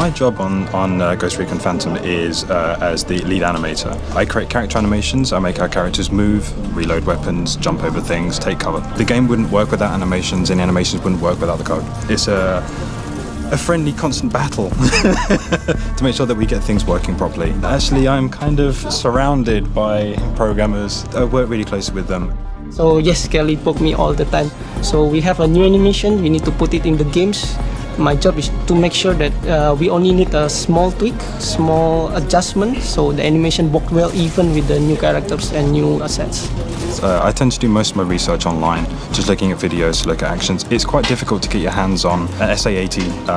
my job on Ghost Recon Phantom is as the lead animator. I create character animations, I make our characters move, reload weapons, jump over things, take cover. The game wouldn't work without animations, and the animations wouldn't work without the code. It's a friendly, constant battle to make sure that we get things working properly. Actually, I'm kind of surrounded by programmers. I work really closely with them. So yes, Kelly poke me all the time. So we have a new animation, we need to put it in the games. My job is to make sure that we only need a small tweak, small adjustment, so the animation works well even with the new characters and new assets. I tend to do most of my research online, just looking at videos to look at actions. It's quite difficult to get your hands on an SA-80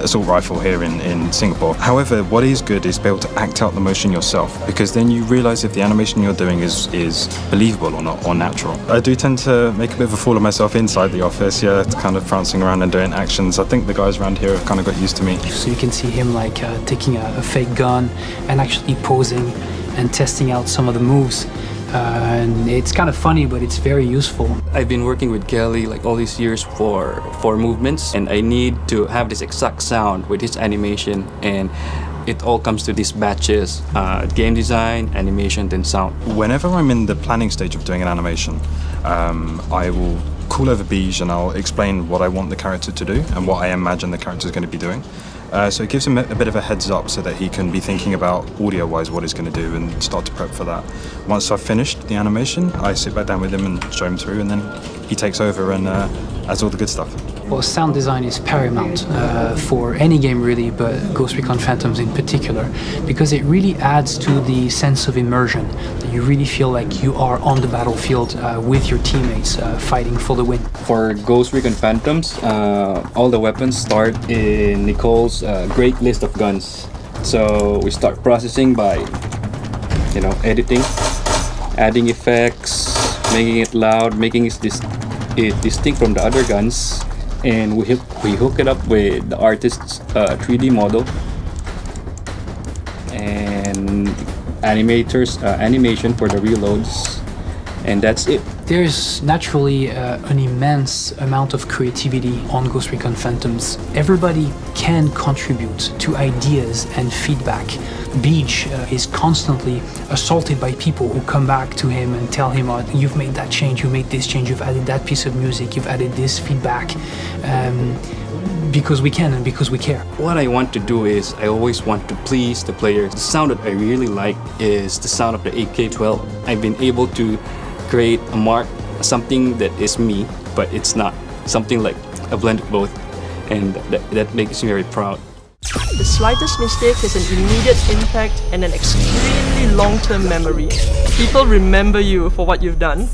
assault rifle here in Singapore. However, what is good is be able to act out the motion yourself, because then you realise if the animation you're doing is believable or not, or natural. I do tend to make a bit of a fool of myself inside the office, yeah, kind of prancing around and doing actions. I think the guys around here have kind of got used to me. So you can see him like taking a fake gun and actually posing and testing out some of the moves. And it's kind of funny, but it's very useful. I've been working with Kelly like all these years for movements, and I need to have this exact sound with his animation, and it all comes to these batches, game design, animation, then sound. Whenever I'm in the planning stage of doing an animation, I will call over Beige and I'll explain what I want the character to do and what I imagine the character is going to be doing. So it gives him a bit of a heads up so that he can be thinking about audio-wise what he's going to do and start to prep for that. Once I've finished the animation, I sit back down with him and show him through, and then he takes over and adds all the good stuff. Well, sound design is paramount for any game really, but Ghost Recon Phantoms in particular, because it really adds to the sense of immersion. That you really feel like you are on the battlefield with your teammates fighting for the win. For Ghost Recon Phantoms, all the weapons start in Nicole's great list of guns. So we start processing by, editing, adding effects, making it loud, making it distinct from the other guns. And we hook it up with the artist's 3D model and animation for the reloads, and that's it. There's naturally an immense amount of creativity on Ghost Recon Phantoms. Everybody can contribute to ideas and feedback. Beach is constantly assaulted by people who come back to him and tell him, oh, you've made that change, you made this change, you've added that piece of music, you've added this feedback. Because we can and because we care. What I want to do is I always want to please the players. The sound that I really like is the sound of the AK-12. I've been able to create a mark, something that is me, but it's not. Something like a blend of both, and that makes me very proud. The slightest mistake has an immediate impact and an extremely long-term memory. People remember you for what you've done,